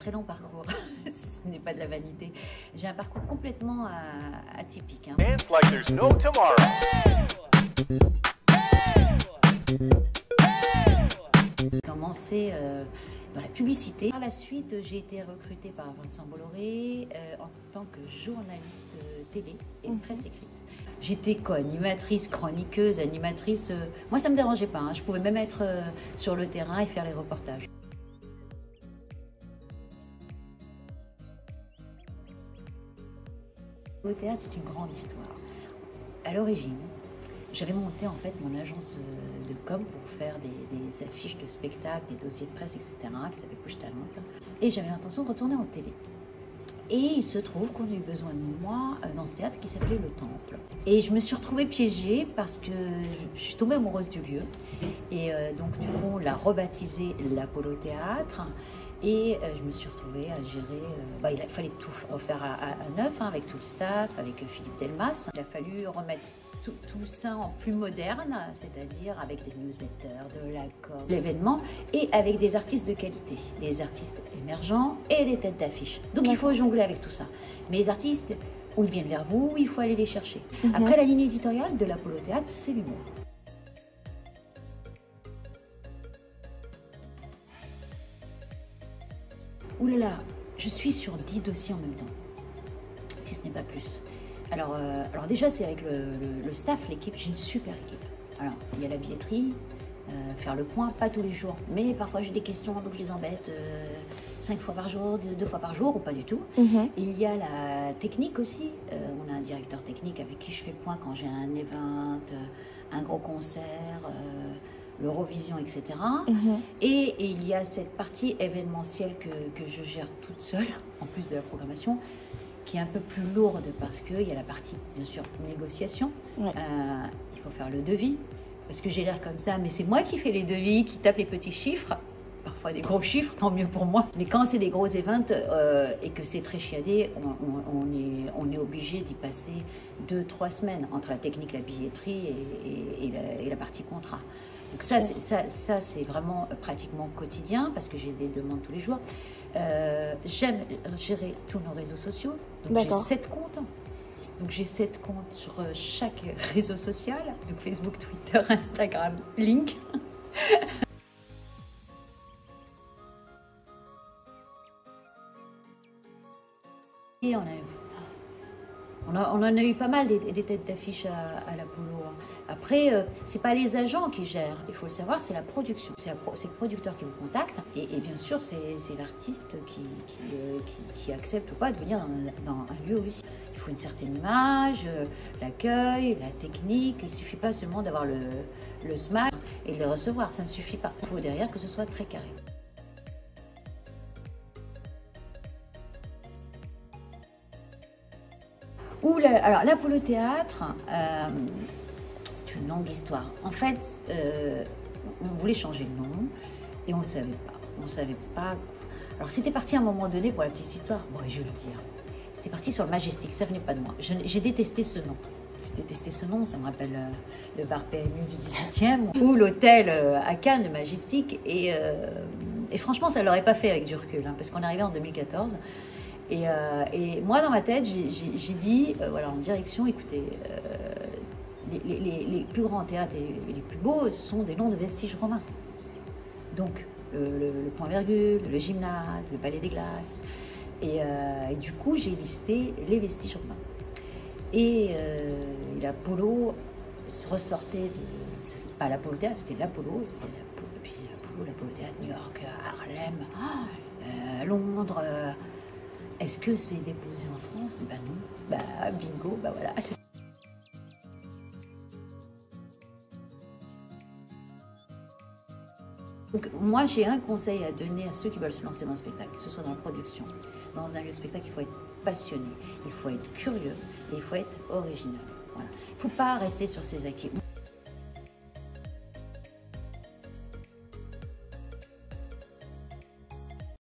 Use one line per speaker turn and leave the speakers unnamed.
Très long parcours, ce n'est pas de la vanité. J'ai un parcours complètement atypique. Hein.
Dance like there's no tomorrow.
J'ai commencé dans la publicité. Par la suite, j'ai été recrutée par Vincent Bolloré en tant que journaliste télé et presse écrite. J'étais co-animatrice, chroniqueuse, animatrice. Moi, ça ne me dérangeait pas. Hein. Je pouvais même être sur le terrain et faire les reportages. Le théâtre, c'est une grande histoire. À l'origine, j'avais monté en fait mon agence de com pour faire des affiches de spectacles, des dossiers de presse, etc., qui s'appelait Push Talent. Et j'avais l'intention de retourner en télé. Et il se trouve qu'on a eu besoin de moi dans ce théâtre qui s'appelait Le Temple. Et je me suis retrouvée piégée parce que je suis tombée amoureuse du lieu. Et donc du coup, on l'a rebaptisé l'Apollo Théâtre. Et je me suis retrouvée à gérer, il fallait tout refaire à neuf, hein, avec tout le staff, avec Philippe Delmas. Il a fallu remettre tout ça en plus moderne, c'est-à-dire avec des newsletters, de la com, l'événement, et avec des artistes de qualité, des artistes émergents et des têtes d'affiche. Donc il faut jongler avec tout ça. Mais les artistes, où ils viennent vers vous, il faut aller les chercher. Après, la ligne éditoriale de l'Apollo Théâtre, c'est l'humour. Ouh là là, je suis sur 10 dossiers en même temps, si ce n'est pas plus. Alors déjà, c'est avec le staff, l'équipe, j'ai une super équipe. Alors, il y a la billetterie, faire le point, pas tous les jours, mais parfois j'ai des questions, donc je les embête 5 fois par jour, 2 fois par jour, ou pas du tout. Il y a la technique aussi, on a un directeur technique avec qui je fais le point quand j'ai un event, un gros concert, l'Eurovision, etc. Et il y a cette partie événementielle que je gère toute seule, en plus de la programmation, qui est un peu plus lourde parce qu'il y a la partie, bien sûr, négociation. Il faut faire le devis, parce que j'ai l'air comme ça, mais c'est moi qui fais les devis, qui tape les petits chiffres, parfois des gros chiffres, tant mieux pour moi. Mais quand c'est des gros events et que c'est très chiadé, on est obligé d'y passer 2-3 semaines entre la technique, la billetterie et la partie contrat. Donc ça, c'est vraiment pratiquement quotidien parce que j'ai des demandes tous les jours. J'aime gérer tous nos réseaux sociaux. Donc j'ai 7 comptes. Donc j'ai 7 comptes sur chaque réseau social. Donc Facebook, Twitter, Instagram, Link. Et on en a eu pas mal des têtes d'affiche à l'Apollo. Après, c'est pas les agents qui gèrent, il faut le savoir, c'est la production. C'est le producteur qui vous contacte. Et bien sûr, c'est l'artiste qui accepte ou pas de venir dans un lieu aussi. Il faut une certaine image, l'accueil, la technique. Il ne suffit pas seulement d'avoir le smack et de le recevoir, ça ne suffit pas. Il faut derrière que ce soit très carré. Alors l'Apollo Théâtre, c'est une longue histoire. En fait, on voulait changer de nom et on ne savait pas. On savait pas. Alors c'était parti à un moment donné, pour la petite histoire, bon, je vais le dire. C'était parti sur le Majestic, ça venait pas de moi. J'ai détesté ce nom. J'ai détesté ce nom, ça me rappelle le bar PMU du 18e ou l'hôtel à Cannes, le Majestic. Et franchement, ça ne l'aurait pas fait avec du recul, hein, parce qu'on est arrivé en 2014. Et moi, dans ma tête, j'ai dit, voilà, en direction, écoutez, les plus grands théâtres et les plus beaux sont des noms de vestiges romains. Donc, le point virgule, le gymnase, le palais des glaces. Et du coup, j'ai listé les vestiges romains. Et l'Apollo ressortait de... C'est pas l'Apollo Théâtre, c'était l'Apollo. Puis l'Apollo Théâtre, New York, Harlem, Londres... Est-ce que c'est déposé en France? Ben non. Bah bingo, bah voilà. Donc moi j'ai un conseil à donner à ceux qui veulent se lancer dans le spectacle, que ce soit dans la production, dans un lieu de spectacle, il faut être passionné, il faut être curieux et il faut être original. Voilà. Il ne faut pas rester sur ses acquis.